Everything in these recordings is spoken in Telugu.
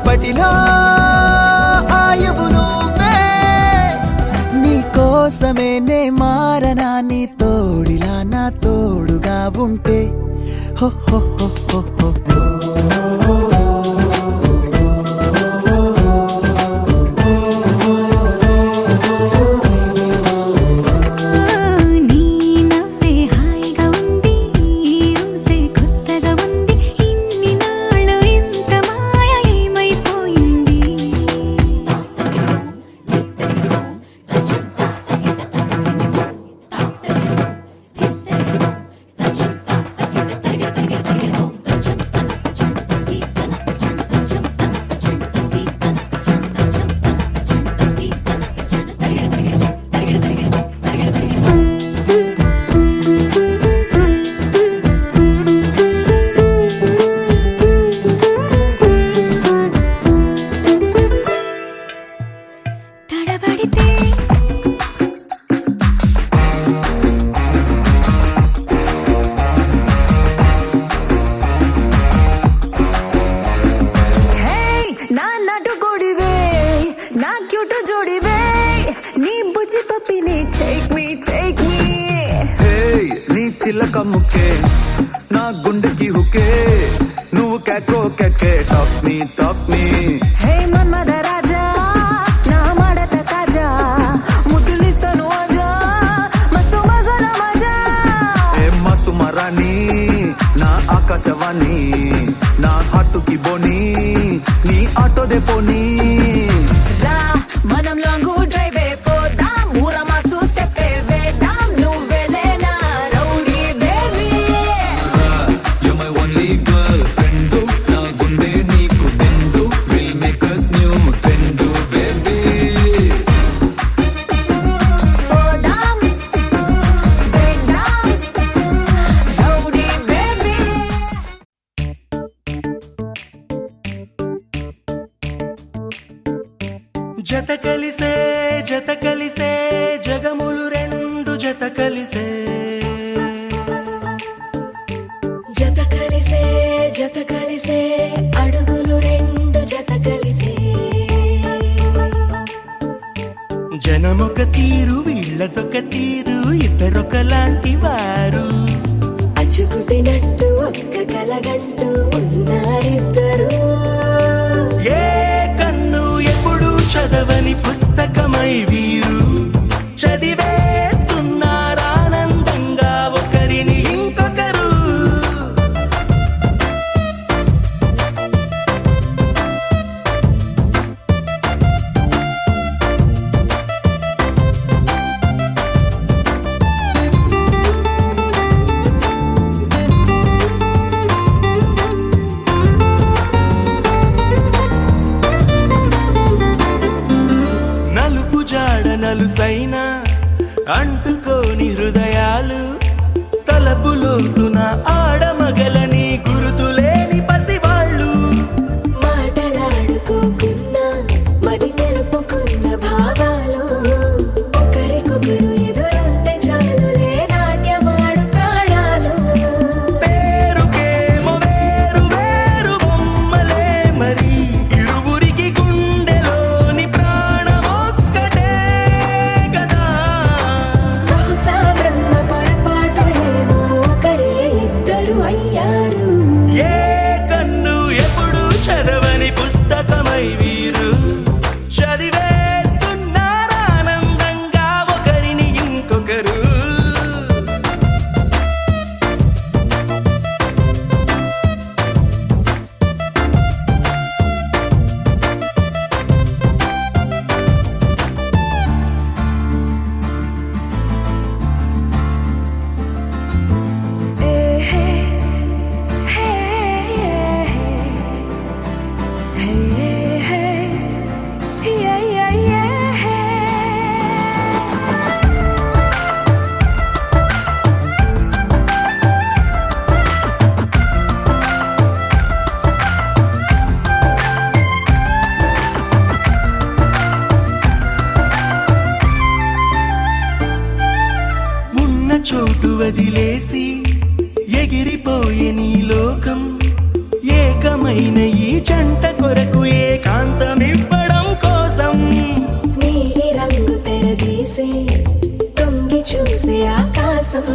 ఇప్పటిలో ఆయువు నువ్వే, నీ కోసమే నే మారనా, నీ తోడిలా నా తోడుగా ఉంటే. హో హో హో హో హో చిలక ముక్కే నా గుండెకి హుకే, నువ్వు కేకో కేకే టాక్ మీ హే మన్మథ రాజా నా మడత తాజా, ముద్దులిస్తాను ఆజా మస్తు మజాల మజా. ఏ మసు మరాని నా ఆకాశవాణి, నా హాటుకి బోని నీ ఆటో దే పోనీ. రా మనం లాంగ్ డ్రైవ్ పోదాం, ఊర మాసు స్టెప్ వేద్దాం, నువ్వేలేనా rowdy baby. You're my only girlfriend, నా గుండె నీకు బెండు, will make us new trend baby. పోదాం వేద్దాం రౌడీ బేబీ. జత కలిసే జగములు రెండు జత కలిసే, జత కలిసే అడుగులు రెండు జత కలిసే. జనమొక తీరు వీళ్ళదొక తీరు, ఇద్దరొకలాంటి వారు, అచ్చుకు తినట్టు ఒక్క కలగంటూ ఉన్నారిద్దరు. ఏ కన్ను ఎప్పుడు చదవని పుస్తకమై వీరు చదివేస్తున్నారానందంగా ఒకరిని ఇంకొకరు. నలుపు జాడ నలుసైన అంటుకోని హృదయాలు, తలపులోతున ఆడమగలని గురుతులేని పసివాళ్ళు. మాటలాడుకోకున్నా మరి తెలుపుకున్న భావాలు, ఒకరికొకరు ఎదురుంటే చాలులే నాట్యమాడు ప్రాణాలు. పేరుకేమో వేరు వేరు బొమ్మలే మరి, ఇరువురికి గుండెలోని ప్రాణమొక్కటే కదా. బహుశా బ్రహ్మ పొరపాటు ఏమో ఒకరే ఇద్దరు అయ్యారు. ఏ కన్ను ఎప్పుడు చదవని పుస్తకమై వీరు చదివేస్తున్నారానందంగా ఒకరిని ఇంకొకరు. ఉన్న చోటు వదిలేసి ఎగిరిపోయే నీ లోకం, ఏకం అందమైన ఈ జంట కొరకు ఏకాంతమివ్వడం కోసం నీలి రంగు తెరదీసే తొంగి చూసే ఆకాశం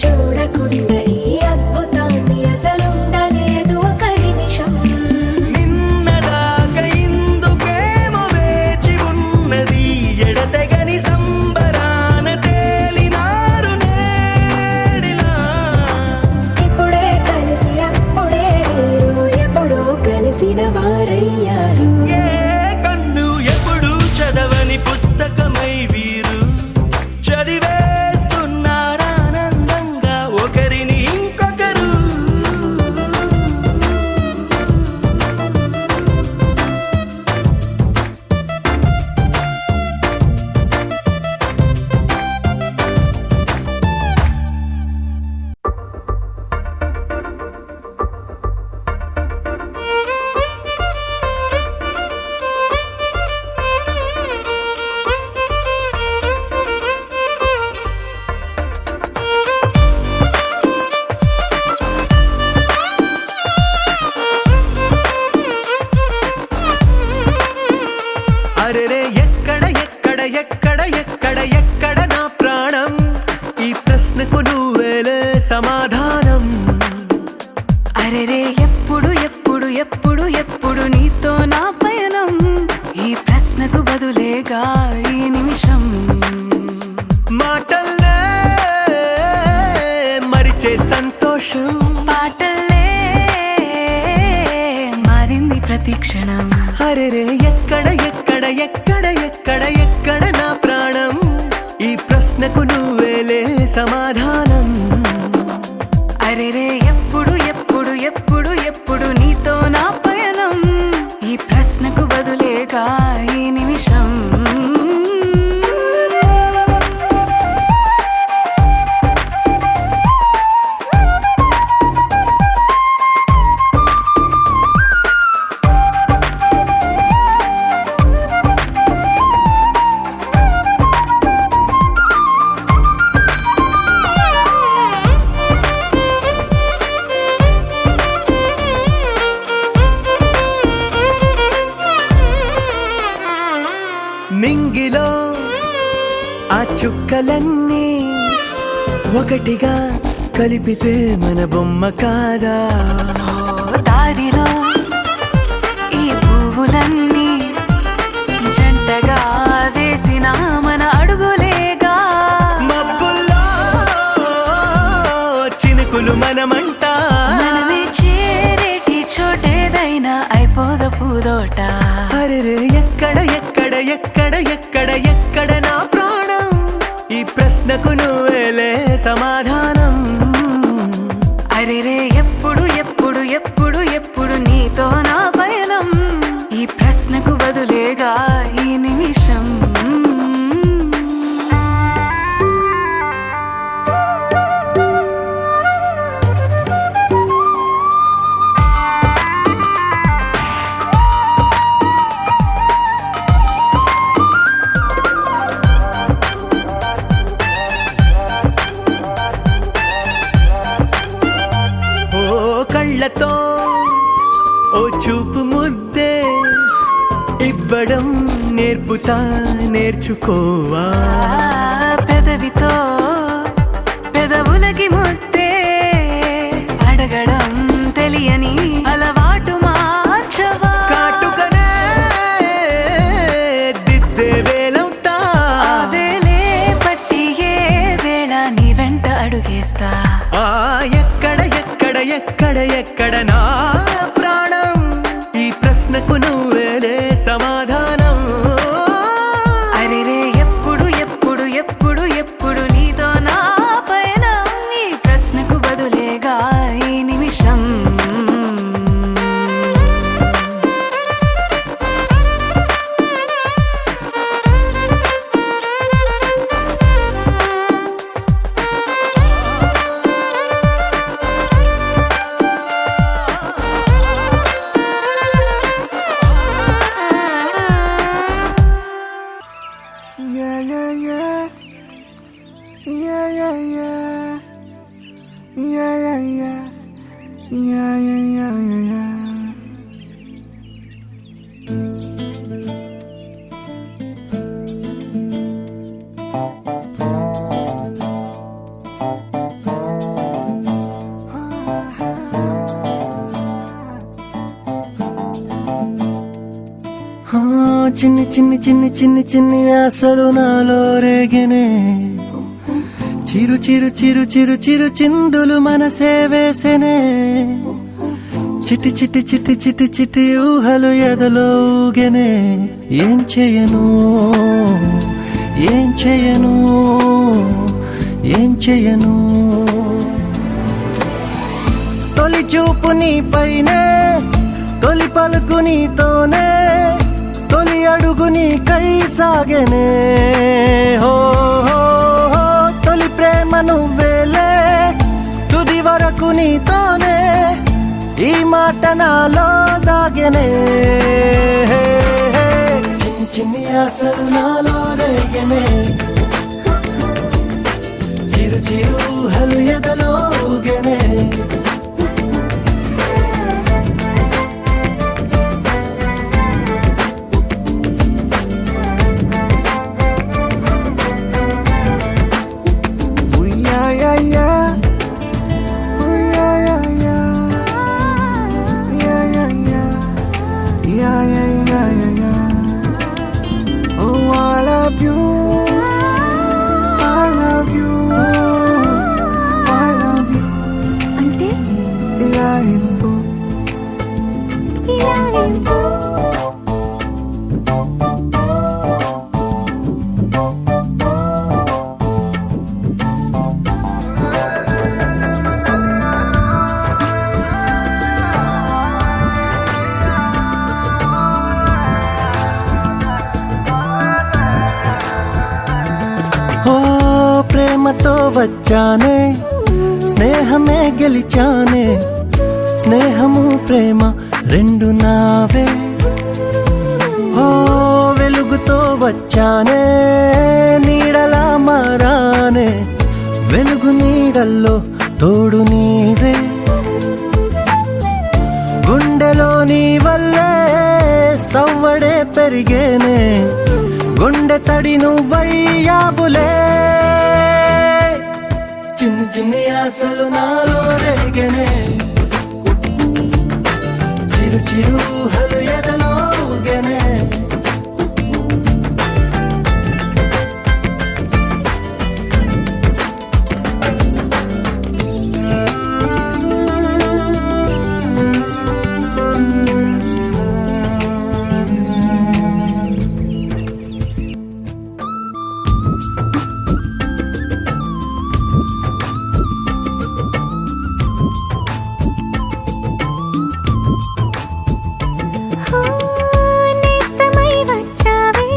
చూడకుండా ఈ అద్భుతాన్ని అసలుండలేదు ఒక నిమిషం నిన్నదాకా ఇందుకేమో వేచి ఉన్నది ఎడతెగని సంబరాన తేలినారు నేడిలా ఇప్పుడే కలిసి అప్పుడే వీరు ఎప్పుడో కలిసిన వారయ్యారు ఏ కన్ను ఎప్పుడు చదవని పుస్తకమై వీరు చదివేస్తున్నారానందంగా ఒకరిని ఇంకొకరు అరెరే ఎక్కడ ఎక్కడ ఎక్కడ ఎక్కడ ఎక్కడ నా ప్రాణం ఈ ప్రశ్నకు నువ్వేలే సమాధానం అరెరే ఎప్పుడు ఎప్పుడు ఎప్పుడు ఎప్పుడు నీతో నా పయనం ఈ ప్రశ్నకు బదులేగా ఈ నిమిషం మాటల్లే మరిచే సంతోషం పాటలే మారింది ప్రతి క్షణం అరెరే ఎక్కడ ఎక్కడ ఎక్కడ ఎక్కడ ఎక్కడ నా ప్రాణం ఈ ప్రశ్నకు నువ్వేలే సమాధానం అరెరే ఎప్పుడు ఎప్పుడు ఎప్పుడు ఎప్పుడు నీతో నా పయనం ఈ ప్రశ్నకు బదులేగా ఈ నిమిషం నింగిలో ఆ చుక్కలన్నీ ఒకటిగా కలిపితే మన బొమ్మ కాదా దారిలో ఈ పువ్వులన్నీ జంటగా వేసిన మన అడుగులేగా మబ్బుల్లో చినుకులు మనమంట మనమే చేరేటి చోటేదైనా అయిపోద పూదోట అరెరే ఎక్కడ ఎక్కడ ఎక్కడ ఎక్కడ ఎక్కడ నా ప్రాణం ఈ ప్రశ్నకు నువ్వేలే సమాధానం అరెరే ఎప్పుడు ఎప్పుడు ఎప్పుడు ఎప్పుడు నీతో నా పయనం ఈ ప్రశ్నకు బదులేగా ఈ నిమిషం ఓ కళ్ళతో ఓ చూపు ముద్దే ఇవ్వడం నేర్పుతా నేర్చుకోవా పెదవితో పెదవులకి ముద్దే అడగడం తెలియని అలవాటు మార్చవా కాటుకనే దిద్దే వేలవుతా ఆ వేలే పట్టి ఏ వేళ నీ వెంట అడుగేస్తా ఆ ఎక్కడ ఎక్కడ ఎక్కడ ఎక్కడ నా ప్రాణం ఈ ప్రశ్నకు నువ్వేలే సమాధానం అరెరే ఎప్పుడు ఎప్పుడు ఎప్పుడు ఎప్పుడు నీతో నా పయనం ఈ ప్రశ్నకు బదులేగా ఈ నిమిషం Yeah, yeah, yeah. Yeah, yeah, yeah. Yeah, yeah, yeah. Yeah, yeah, yeah, yeah, yeah. చిన్ని చిన్ని చిన్ని చిన్ని చిన్ని ఆశలు నాలో రేగనే చిరు చిరు చిరు చిరు చిరు చిందులు మనసే వేసెనే చిటి చిటి చిటి చిటి చిటి ఊహలు ఎదలో ఊగెనే ఏం చేయను ఏం చేయను ఏం చేయను తొలి చూపు నీ పైనే తొలి పలుకు నీతోనే తొలి అడుగు నీకై సాగెనే హో హో హో తొలి ప్రేమ నువ్వేలే తుది వరకు నీతోనే ఈ మాట నాలో దాగెనే చిన్ని చిన్ని ఆశలు నాలో రేగెనే చిరు చిరు ఊహలు ఎదలో ఊగెనే అంటే ఇలా ఇవ్వు. ఓ ప్రేమతో వచ్చానే స్నేహమే గెలిచానే స్నేహము ప్రేమ రెండు నావే ఓ వెలుగుతో వచ్చానే నీడలా మారానే వెలుగు నీడల్లో తోడు నీవే గుండెలో నీ వల్లే సవ్వడే పెరిగేనే గుండె తడి నువ్వయ్యావులే చిన్ని చిన్ని ఆశలు నాలో రేగెనే చిరు చిరు ఊహలు ఎదలో ఊగెనే నేస్తమై వచ్చావే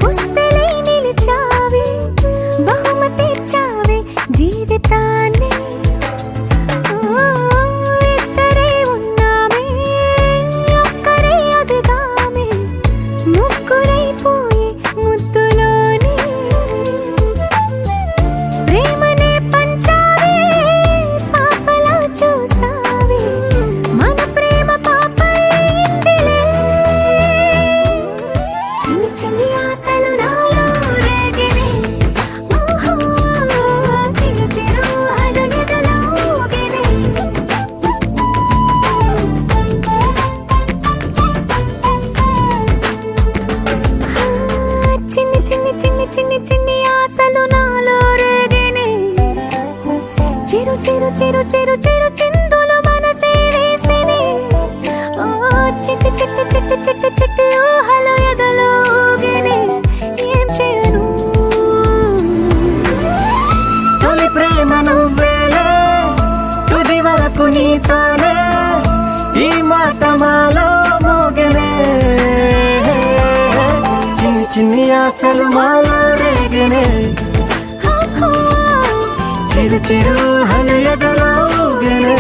పుస్తలై నిలిచావే బహుమతి ఇచ్చావే జీవితాన్ని ఇద్దరే ఉన్నామే ఒక్కరే అదిగామే ముగ్గురైపోయి ముద్దులోనే ప్రేమనే పంచావే పాపలా చూసావే మన ప్రేమ పాపైందిలే చిన్ని చిన్ని ఆశలు నాలో రేగినే ఓహో చిరు చిరు అలగెదలో ఊగెనే చిన్ని చిన్ని చిన్ని చిన్ని చిన్ని ఆశలు నాలో రేగినే చిరు చిరు చిరు చిరు చిరు చిందులు మనసే వేసినే ఓ చిట్టి చిట్టి చిట్టి చిట్టి చిట్టి ఊహలు ఎదలో ఊగెనే ఏం చేయను తొలి ప్రేమ నువ్వేలే తుది వరకు నీతోనే ఈ మాట మాలో మోగెనే చిన్ని చిన్ని ఆశలు మాలో రేగెనే చిరు చిరు ఊహలు ఎదలో ఊగెనే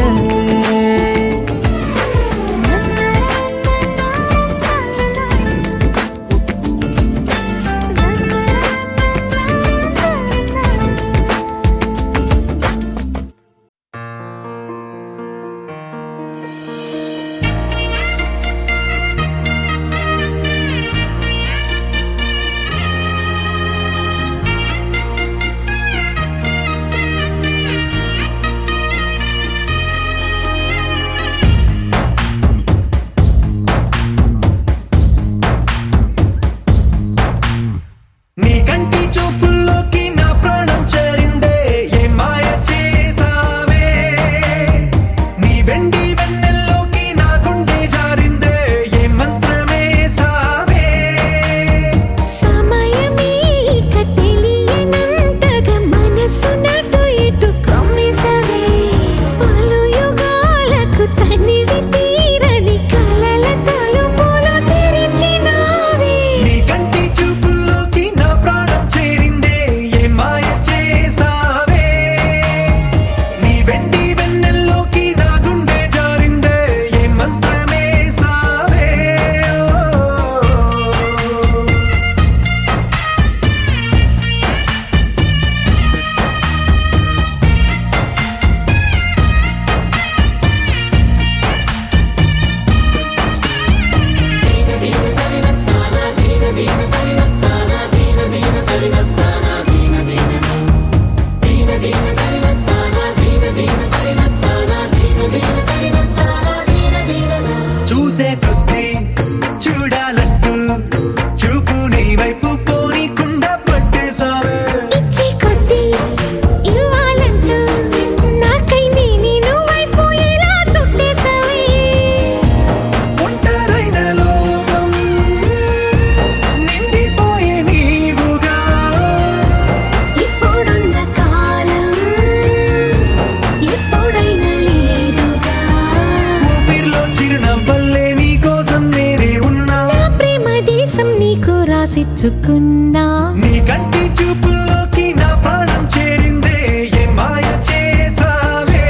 తెలుసుకున్నా. నీ కంటి చూపుల్లోకి నా ప్రాణం చేరిందే ఏ మాయ చేసావే.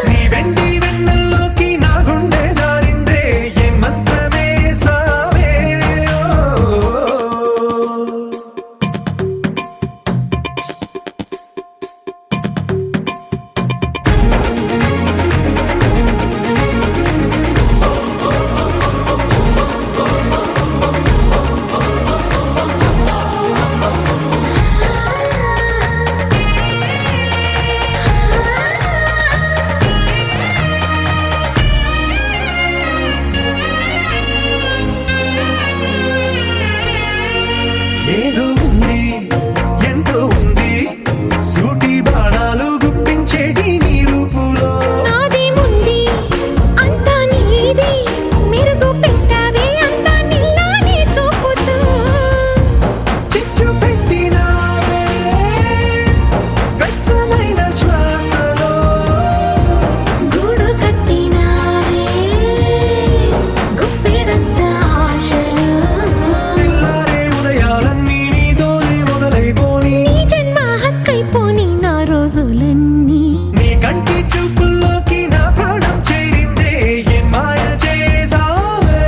నీ వెండి వెన్నెల్లోకి నా గుండె జారిందే ఏ మంత్రమేసావే. ఏదో ఉంది ఎంతో ఉంది సూటి బాణాలు గుప్పించేటి నీ రూపులో. నాది ముంది అంతా నీది, మెరుగు పెట్టావే అంతా నీలానే చూపుతూ. చిచ్చు పెట్టినావే వెచ్చనైన శ్వాసలో. గూడు కట్టినావే గుప్పెడంత ఆశలు. తెల్లారే ఉదయాలన్నీ నీతోనే మొదలైపోని. నీ జన్మ హక్కైపోని నా రోజులన్నీ. నీ కంటి చూపుల్లోకి నా ప్రాణం చేరిందే ఏ మాయ చేసావే.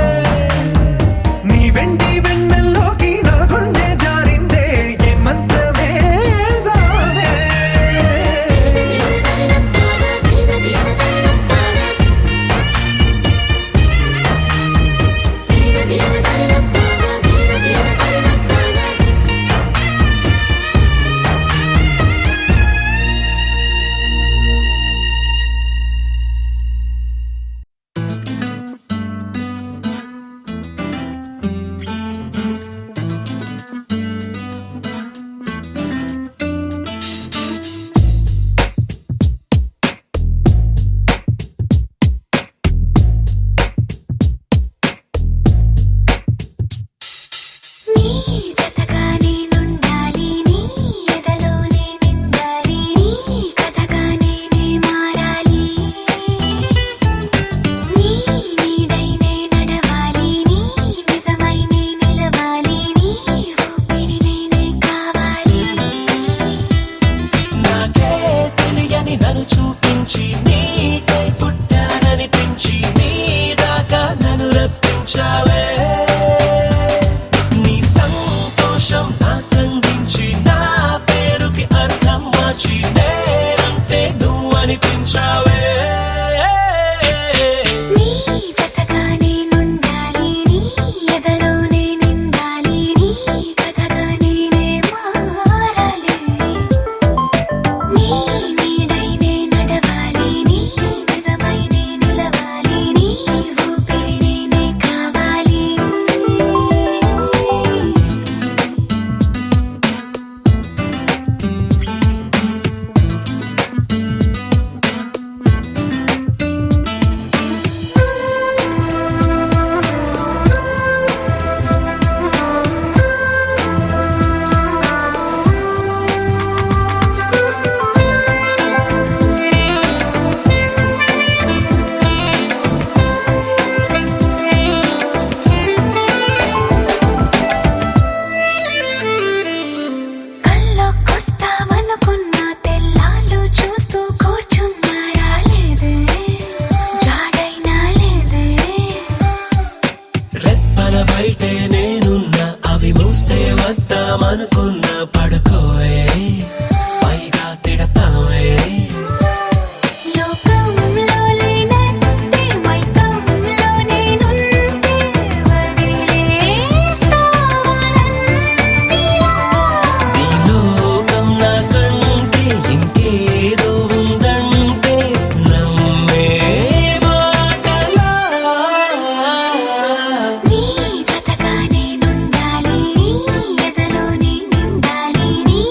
నీ వెండి వెన్నెల్లోకి నా గుండె జారిందే ఏ మంత్రమేసావే. నీ జతగా నేనుండాలి, నీ ఎదలోనే నిండాలి, నీ కథగా నేనే మారాలి. నీ నీడై నే నడవాలి, నీ నిజమై నే నిలవాలి, నీ ఊపిరి నేనే కావాలి. నాకే తెలియని నన్ను చూపించి నీకై పుట్టాననిపించి నీ దాకా నన్ను రప్పించావే. నీ సంతోషం నాకందించి నా పేరుకి అర్థం మార్చి నేనంటే నువ్వు అనిపించావే. నీ జతగా నేనుండాలి, నీ ఎదలోనే నిండాలి, నీ కథగా నేనే మారాలి. నీ నీడై నే నడవాలి, నీ నిజమై నే నిలవాలి, నీ ఊపిరి నేనే కావాలి. కల్లోకొస్తావనుకున్నా తెల్లాళ్ళు చూస్తూ కూర్చున్నా రాలేదే, జాడైనా లేదే. రెప్పల బయటే నేనున్నా అవి మూస్తే వద్దామనుకున్నా పడుకోవే పైగా తిడతావే. లోకంలో లేనట్టే మైకంలో నేనుంటే వదిలేస్తావా నన్నిలా? నీ లోకం నాకంటే ఇంకేదో ఉందంటే నమ్మే మాటలా. నీ జతగా నేనుండాలి, నీ ఎదలోనే నిండాలి, నీ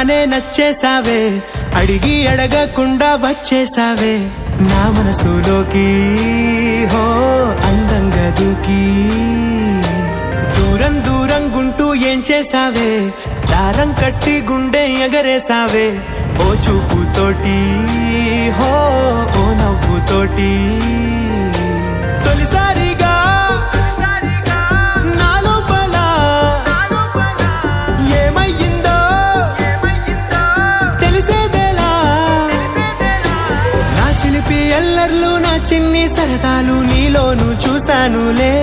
చూడగానే నచ్చేసావే, అడిగి అడగకుండా వచ్చేసావే నా మనసులోకి, హో అందంగా దూకి. దూరం దూరం గుంటూ ఏం చేసావే, దారం కట్టి గుండె ఎగరేసావే ఓ చూపుతోటి, హో ఓ నవ్వుతోటి. తొలిసారిగా నా లోపల ఏమయ్యిందో తెలిసేదేలా. నా చిలిపి ఎల్లర్లు నా చిన్ని సరదాలు నీలోను చూశానులే.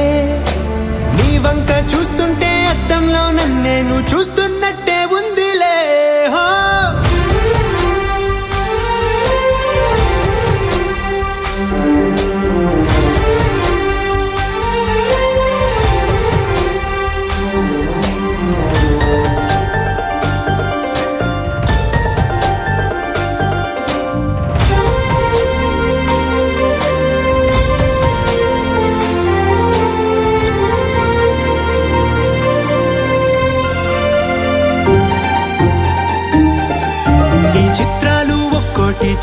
నీ వంక చూస్తుంటే అద్దంలో నన్నేను చూస్తున్నట్టే ఉందిలే. హో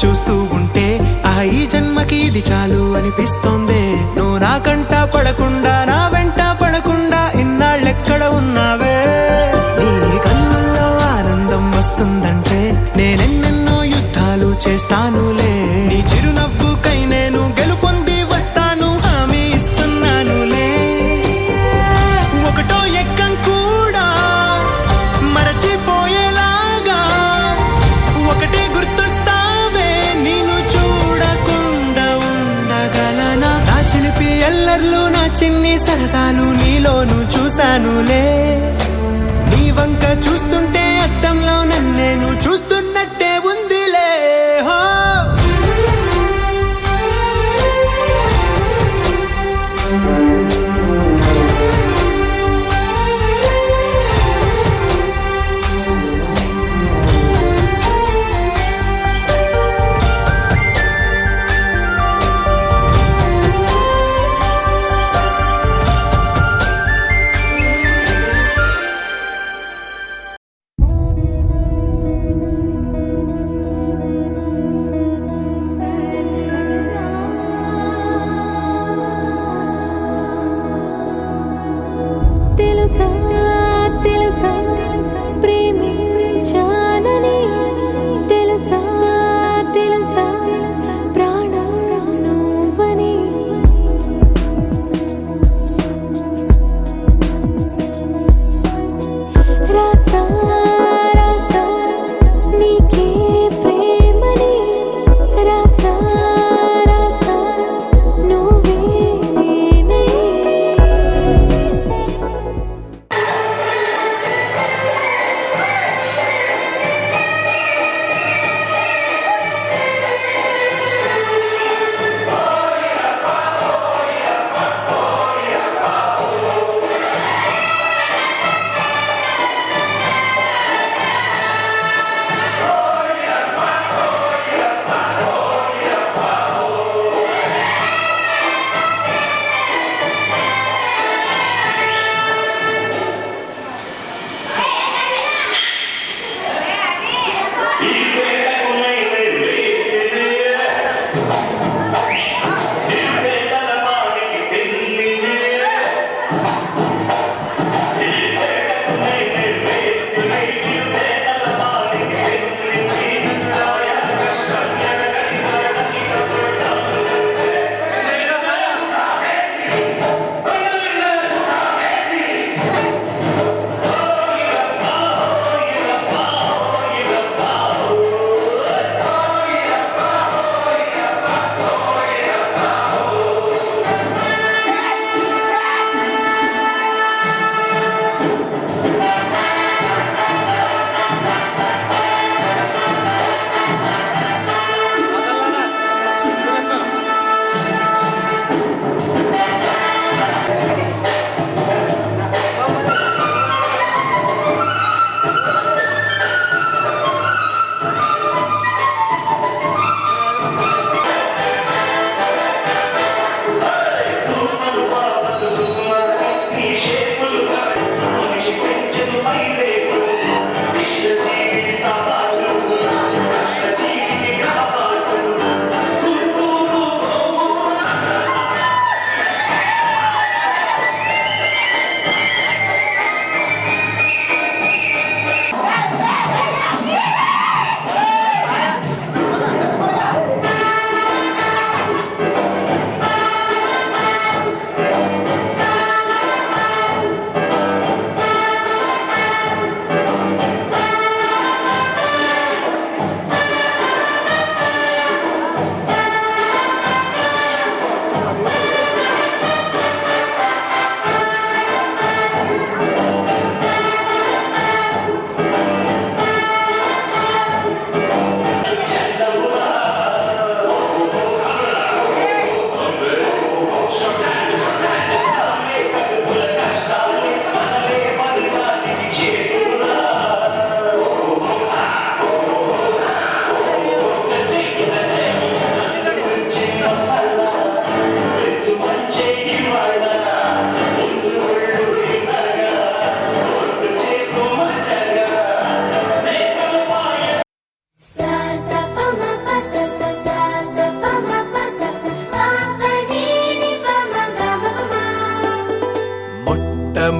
చూస్తూ ఉంటే ఈ జన్మకి ఇది చాలు అనిపిస్తోంది. నువ్వు నా కంట పడకుండా నా వెంట పడకుండా ఇన్నాళ్ళెక్కడ ఉన్నావే. నీ కళ్ళల్లో ఆనందం వస్తుందంటే నేనెన్నెన్నో యుద్ధాలు చేస్తానులే. నీ చిరునవ్వుకై నేను గెలుపొంది వస్తాను, హామీ ఇస్తున్నానులే. ఒకటో ఎక్కం కూడా మరచిపోయేలాగా ఒకటే గుర్తొస్తా. ఎల్లర్లు నా చిన్ని సరదాలు నీలోను చూశానులే. నీ వంక చూస్తుంటే అద్దంలో నన్నేను చూస్తున్నట్టే ఉందిలే. హో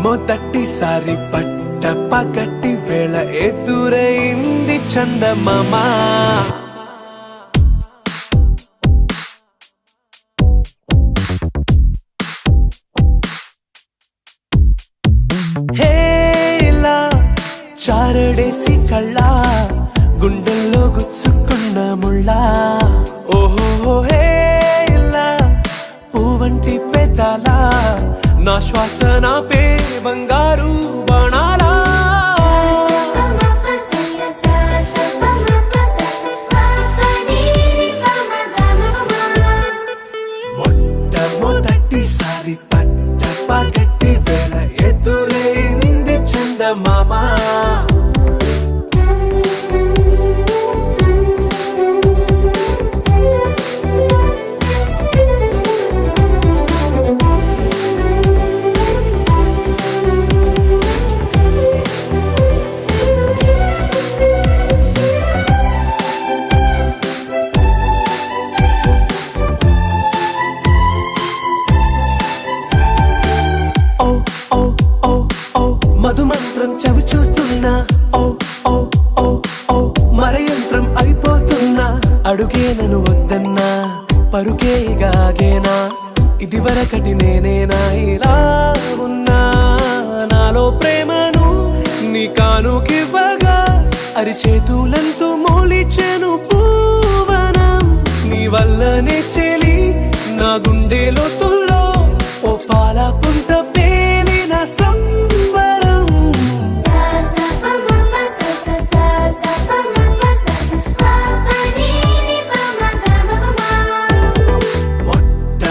మొదటిసారి పట్ట పగటి వేళ ఎదురైంది చందమామ హేలా చారడేసి కళ్ళ గుండెల్లో గుచ్చుకున్న ముళ్ళ ఓహో హేలా పువ్వంటి పెదాల నా శ్వాస నా పే బంగారు బాణాలా మొట్టమొదటిసారి పట్ట పగటి వేళ ఎదురైంది చందమామ మధుమంత్రం చవి చూస్తున్నా ఓ ఓ ఓ ఓ మరయంత్రం అయిపోతున్నా అడుగే నన్ను వద్దన్నా పరుగే గాగేనా ఇది వరకటి నేనేనా ఇలా ఉన్నా నాలో ప్రేమను నీ కానుకివ్వగా అరిచేతులంతో మోలిచెను పూవనం నీ వల్లనే చెలి నా గుండె లోతుల్లో ఓ పాల పుంత పేలిన సంబరం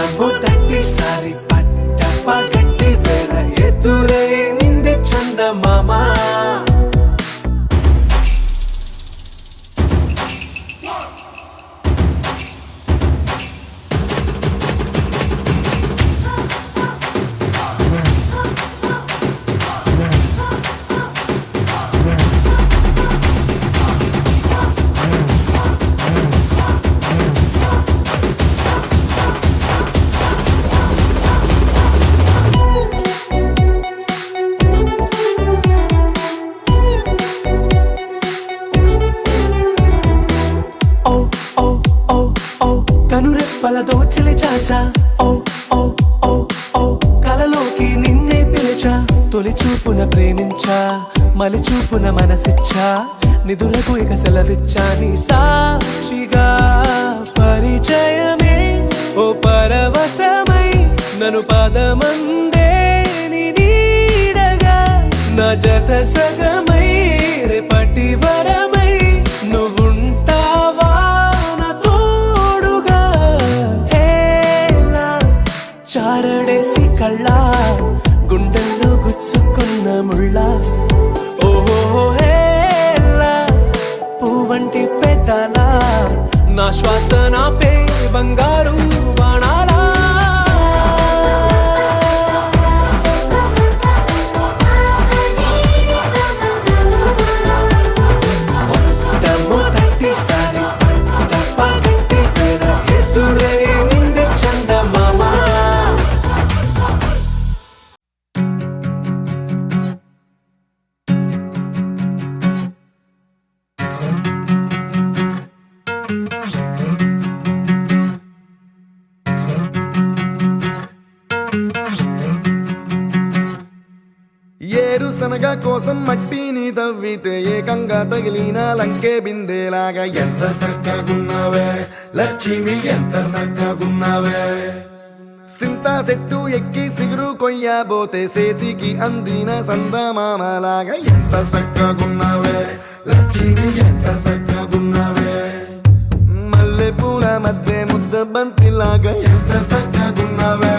మొట్టమొదటిసారి పట్ట పగటి వేళ ఎదురైంది చందమామ కనురెప్పల దోచలి చాచా ఓ ఓ ఓ ఓ కలలోకి నిన్నే పిలిచా తొలి చూపున ప్రేమించా మలి చూపున మనసిచ్చా నిధులకు ఇక సెలవిచ్చా నీ సాక్షిగా పరిచయమే ఓ పరవశమై నన్ను పదమందే నీ నీడగా నా జత సగమై రేపటి వరమై నువ్వుంటావా చారడేసి కళ్ళ గుండెల్లో గుచ్చుకున్న ముళ్ళ ఓహో హేలా పువ్వంటి పెదాల నా శ్వాస నా పే బంగారు బాణాలా మొట్టమొదటిసారి పట్ట పగటి వేళ ఎదురైంది చందమామ ఏరుశనగ కోసం మట్టిని తవ్వితే ఏకంగా తగిలిన లంకే బిందేలాగా ఎంత సక్కగున్నావే లక్ష్మి ఎంత సక్కగున్నావే సింతా చెట్టు ఎక్కి సిగురు కొయ్యబోతే చేతికి అందిన సందమామలాగా ఎంత సక్కగున్నావే లక్ష్మి ఎంత సక్కగున్నావే మల్లె పూల మధ్య ముద్ద బంతిలాగా ఎంత సక్కగున్నావే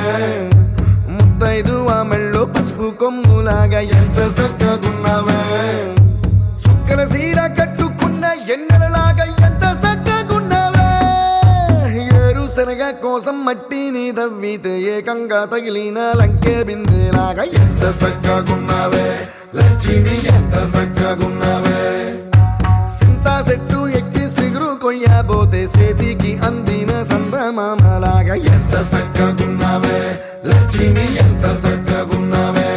ముద్దైదు మెళ్ళో పసుపు కొమ్ములాగా ఎంత సక్కగున్నావే సుక్కల సీర కట్టుకున్న ఎన్నెలలాగా ఎంత సక్కగున్నావే ఏరుశనగ కోసం మట్టిని తవ్వితే ఏకంగా తగిలిన లంకే బిందేలాగా ఎంత సక్కగున్నావే లక్ష్మి ఎంత సక్కగున్నావే సింతా చెట్టు ఎక్కి సిగురు కొయ్యబోతే చేతికి అందిన సందమామలాగా ఎంత సక్కగున్నావే లక్ష్మి ఎంత సక్కగున్నావే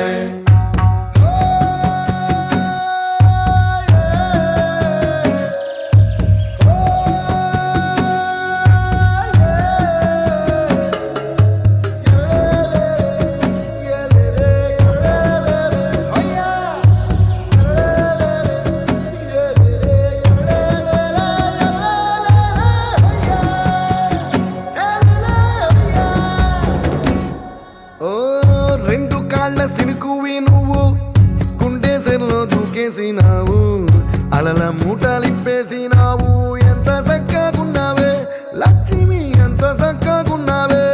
మూటలిప్పేసినావు ఎంత చక్కగున్నావే లక్ష్మి ఎంత చక్కగున్నావే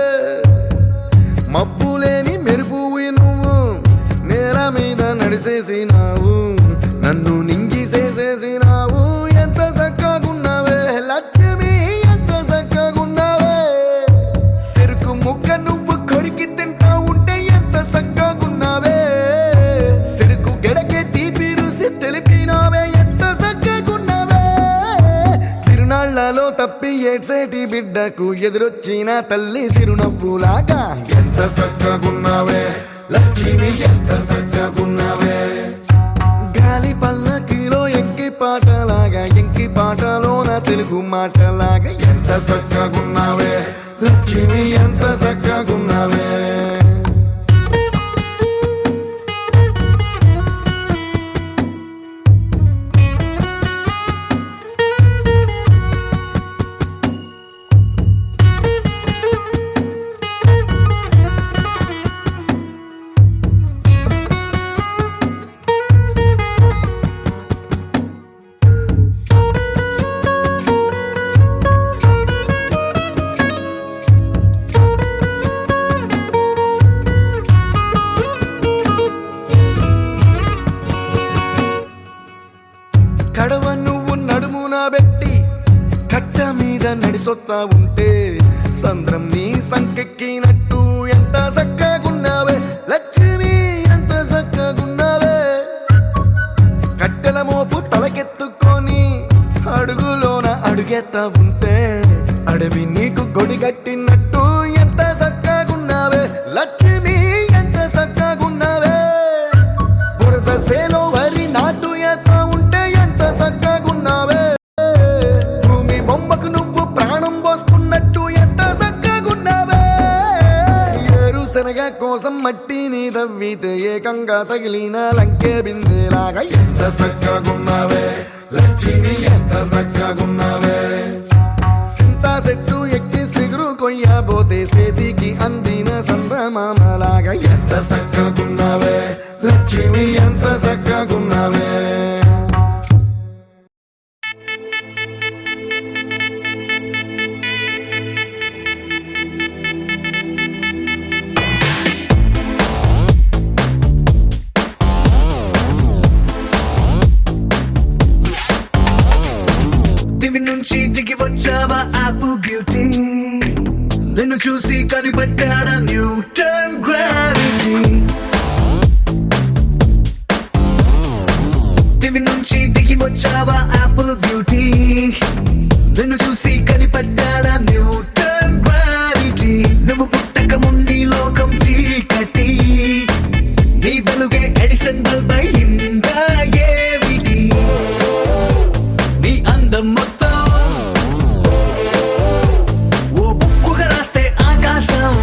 మబ్బులేని మెరుపువి నువ్వు నేల మీద నడిసేసినావు నన్ను నింగిసేసేసినావు ఎంత చక్కగున్నావే లక్ష్మి ఎంత చక్కగున్నావే చెరుకు ముక్క నువ్వు కొరికి తింటా ఉంటే ఎంత చక్కగున్నావే చెరుకు గెడకే తీపి రుసి తెలిపినావే ఎంత చక్కగున్నావే తిరునాళ్లలో తప్పి ఏడ్సేటి బిడ్డకు ఎదురొచ్చిన తల్లి చిరునవ్వులాగా ఎంత చక్కగున్నావే లక్ష్మి ఎంత చక్కగున్నావే గాలి పల్లకిలో ఎంకి పాటలాగా ఎంకి పాటలోన తెలుగు మాటలాగా ఎంత చక్కగున్నావే లక్ష్మి ఎంత చక్కగున్నావే కడవ నువ్వు నడుమున పెట్టి కట్ట మీద నడిసొత్తా ఉంటే సంద్రం నీ సంకెక్కినట్టు ఎంత చక్కగున్నావే లక్ష్మి ఎంత చక్కగున్నావే కట్టెల మోపు తలకెత్తుకొని అడుగులోన అడుగెత్తా ఉంటే అడవి నీకు గొడిగట్టినట్టు ఎంత చక్కగున్నావే లక్ష్మి ఎంత చక్కగున్నావే బురద సేలో వరి నాటు ఎత్తా ఉంటే ఎంత చక్కగున్నావే భూమి బొమ్మకు నువ్వు ప్రాణం పోస్తున్నట్టు ఎంత చక్కగున్నావే ఏరుశనగ కోసం మట్టిని తవ్వితే ఏకంగా తగిలిన లంకే బిందెలాగా ఎంత చక్కగున్నావే లక్ష్మి ఎంత చక్కగున్నావే సింతా చెట్టు ఎక్కి సిగురు కొయ్యబోతే చేతికి అందిన సందమామలాగా ఎంత చక్కగున్నావే లక్ష్మి ఎంత చక్కగున్నావే దివి నుంచి దిగి వచ్చావా ఆపిల్ బ్యూటీ నిన్ను చూసి కనిపెట్టాడా న్యూటన్ గ్రావిటీ దివి నుంచి దిగి వచ్చావా ఆపిల్ బ్యూటీ నిన్ను చూసి కనిపెట్టాడా న్యూటన్ గ్రావిటీ నువ్వు పుట్టక ముందు లోకం చీకటి నీ వెలుగే ఎడిసన్ బల్బ్ అయిందా ఏమిటి నీ అందం మొత్తం ఓ బుక్కుగా రాస్తే ఆకాశం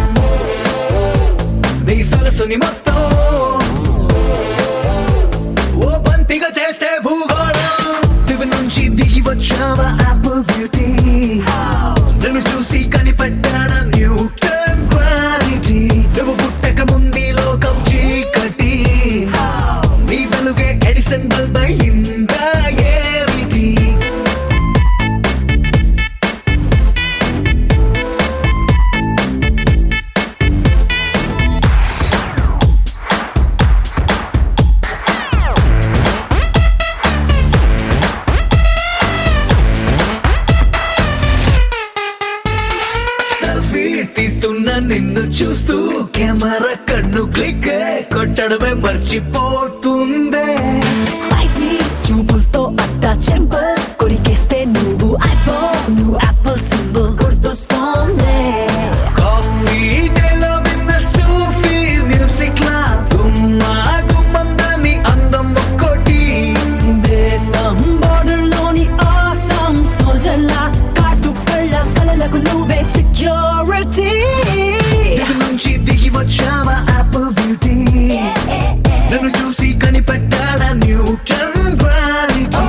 నీ సరస్సుని మొత్తం ఓ బంతిగా చేస్తే భూగోళం దివి నుంచి దిగి వచ్చావా ఆపిల్ బ్యూటీ నన్ను చూసి కనిపెట్టాడా న్యూటన్ గ్రావిటీ నువ్వు పుట్టక ముందు లోకం చీకటి నీ వెలుగే ఎడిసన్ బల్బ్ అయిందా ఏమిటి సెల్ఫీ తీస్తున్న నిన్ను చూస్తూ కెమెరా కన్ను క్లిక్ కొట్టడమే మర్చిపోతుందే స్పైసీ చూపులతో అట్టా చెంపల్ కొరికేస్తే నువ్వు ఐఫోన్ నువ్వు యాపిల్ సింబల్ గుర్తొస్తోంది కాఫీ డేలో విన్న సూఫీ మ్యూజిక్ లా గుమ్మా గుమ్మందని అందం ఒక్కోటి దేశం బోర్డర్ లోని ఆసం సోల్జర్ లా కాటు కళ్ళ కలలకు నువ్వే సెక్యూరిటీ దిగి నుంచి దిగి వచ్చావా ఆపిల్ బ్యూటీ నన్ను చూసి కనిపెట్టాడా న్యూటన్ గ్రావిటీ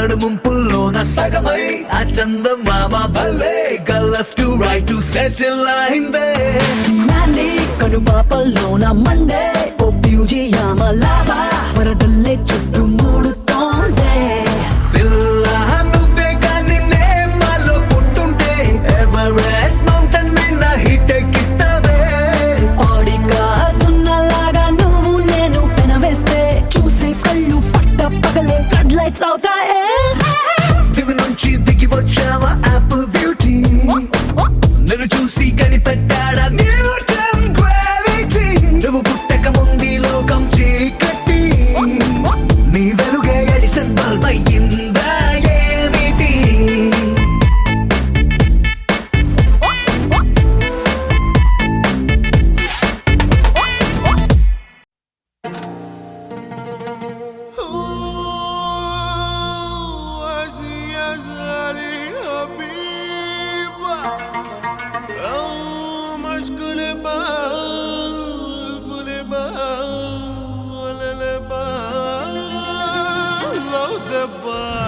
నడుముంపుల్లోన సగమై ఆ చందమామ భలే left to right to settle అయిందే నాని కనుపాపల్లోన మండే ఓ ఫ్యూజియామ లావా వరదల్లే చుట్టూ మూడుతోందే పిల్ల నువ్వే కానీ నేమాలో పుట్టుంటే ఎవరెస్ట్ మౌంటైన్ మీద హిట్ ఎక్కిస్తావే ఆడిగా సున్నలాగా నువ్వు నేను పెనవేస్తే చూసే కళ్ళు పట్ట పగలే ఫ్లడ్ లైట్స్ అవుతాయే దిగు నుంచి దిగి వచ్చావా యాపిల్ బ్యూటీ నన్ను చూసి కనిపెట్టాడా న్యూటన్ గ్రావిటీ నువ్వు పుట్టక ముందు లోకం చీకటి నీ వెలుగే ఎడిసన్ బల్బ్ అయ్యిందా ఏమిటి Bye.